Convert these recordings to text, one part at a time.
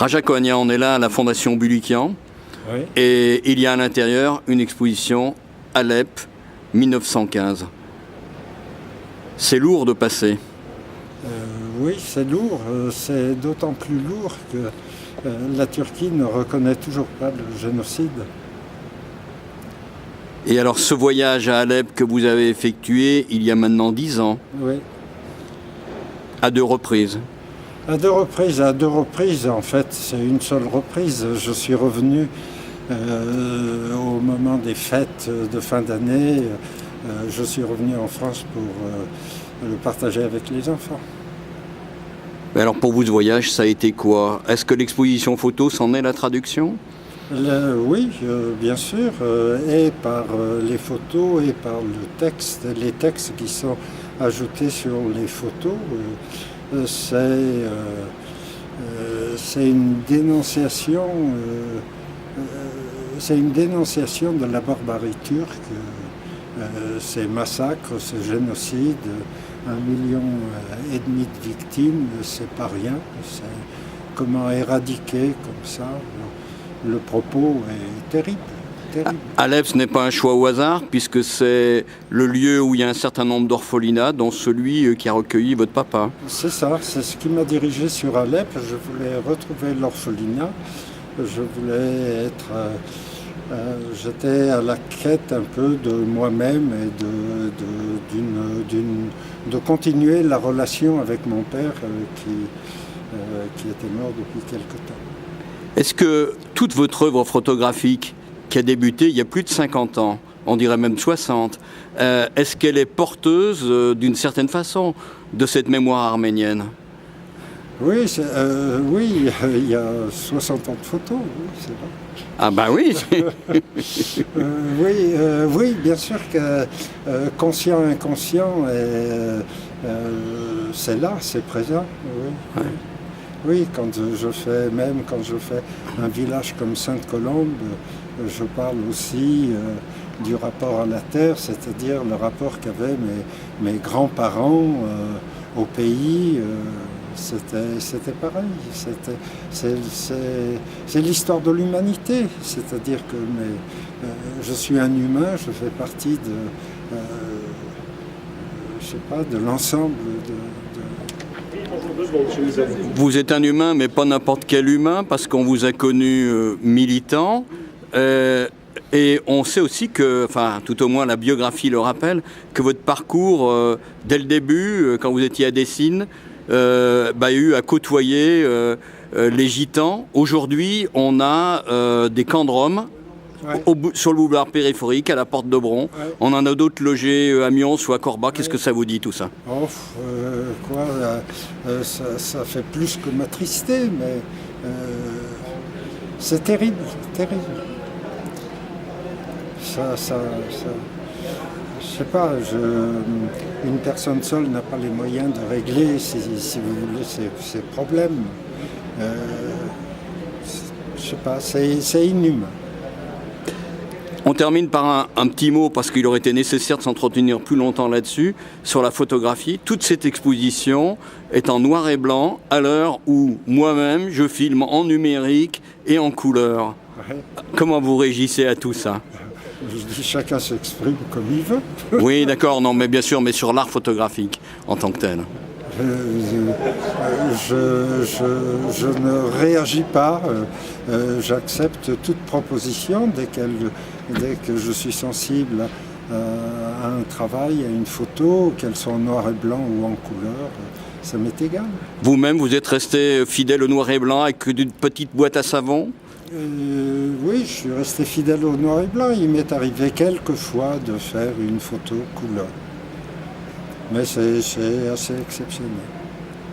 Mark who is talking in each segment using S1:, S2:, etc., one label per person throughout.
S1: Raja Kohania, on est là à la Fondation Bulukian.
S2: Oui.
S1: Et il y a à l'intérieur une exposition Alep 1915. C'est lourd de passer.
S2: Oui, c'est lourd. C'est d'autant plus lourd que la Turquie ne reconnaît toujours pas le génocide.
S1: Et alors ce voyage à Alep que vous avez effectué il y a maintenant 10 ans,
S2: Oui.
S1: à 2 reprises.
S2: À deux reprises, en fait, c'est une seule reprise. Je suis revenu au moment des fêtes de fin d'année. Je suis revenu en France pour le partager avec les enfants.
S1: Mais alors pour vous ce voyage, ça a été quoi? Est-ce que l'exposition photo s'en est la traduction?
S2: Oui, bien sûr, et par les photos et par le texte, les textes qui sont ajoutés sur les photos. C'est une dénonciation, de la barbarie turque, ces massacres, ce génocide, 1,5 million de victimes, c'est pas rien. C'est comment éradiquer comme ça. Le propos est terrible.
S1: Alep, ce n'est pas un choix au hasard, puisque c'est le lieu où il y a un certain nombre d'orphelinats, dont celui qui a recueilli votre papa.
S2: C'est ça, c'est ce qui m'a dirigé sur Alep. Je voulais retrouver l'orphelinat. Je voulais être... j'étais à la quête un peu de moi-même et de continuer la relation avec mon père qui était mort depuis quelque temps.
S1: Est-ce que toute votre œuvre photographique qui a débuté il y a plus de 50 ans, on dirait même 60, est-ce qu'elle est porteuse d'une certaine façon de cette mémoire arménienne?
S2: Oui, oui, il y a 60 ans de photos, oui, c'est vrai.
S1: Ah bah oui.
S2: Oui, bien sûr que conscient, inconscient, c'est là, c'est présent. Oui.
S1: Ouais.
S2: Oui, quand je fais un village comme Sainte-Colombe, je parle aussi du rapport à la terre, c'est-à-dire le rapport qu'avaient mes grands-parents au pays. C'était pareil. C'est l'histoire de l'humanité, c'est-à-dire que je suis un humain, je fais partie de l'ensemble
S1: Vous êtes un humain, mais pas n'importe quel humain, parce qu'on vous a connu militant. Et on sait aussi que, enfin, tout au moins la biographie le rappelle, que votre parcours, dès le début, quand vous étiez à Dessines, a eu à côtoyer les gitans. Aujourd'hui, on a des camps de Rome. Ouais. Sur le boulevard périphérique, à la porte de Bron. Ouais. On en a d'autres logés à Mions ou à Corba. Qu'est-ce que ça vous dit tout ça?
S2: Ça fait plus que m'attrister, mais c'est terrible, terrible. Je sais pas, une personne seule n'a pas les moyens de régler, si vous voulez, ces problèmes. Je sais pas, c'est inhumain.
S1: On termine par un petit mot, parce qu'il aurait été nécessaire de s'entretenir plus longtemps là-dessus, sur la photographie. Toute cette exposition est en noir et blanc, à l'heure où moi-même je filme en numérique et en couleur. Ouais. Comment vous réagissez à tout ça?
S2: Je dis chacun s'exprime comme il veut.
S1: Oui, d'accord, non, mais bien sûr, mais sur l'art photographique en tant que tel.
S2: Je ne réagis pas, j'accepte toute proposition dès que je suis sensible à un travail, à une photo, qu'elle soit en noir et blanc ou en couleur, ça m'est égal.
S1: Vous-même, vous êtes resté fidèle au noir et blanc avec une petite boîte à savon?
S2: Oui, je suis resté fidèle au noir et blanc. Il m'est arrivé quelquefois de faire une photo couleur. Mais c'est assez exceptionnel.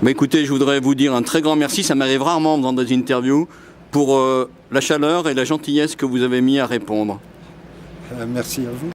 S1: Mais écoutez, je voudrais vous dire un très grand merci. Ça m'arrive rarement dans des interviews pour la chaleur et la gentillesse que vous avez mis à répondre.
S2: Merci à vous.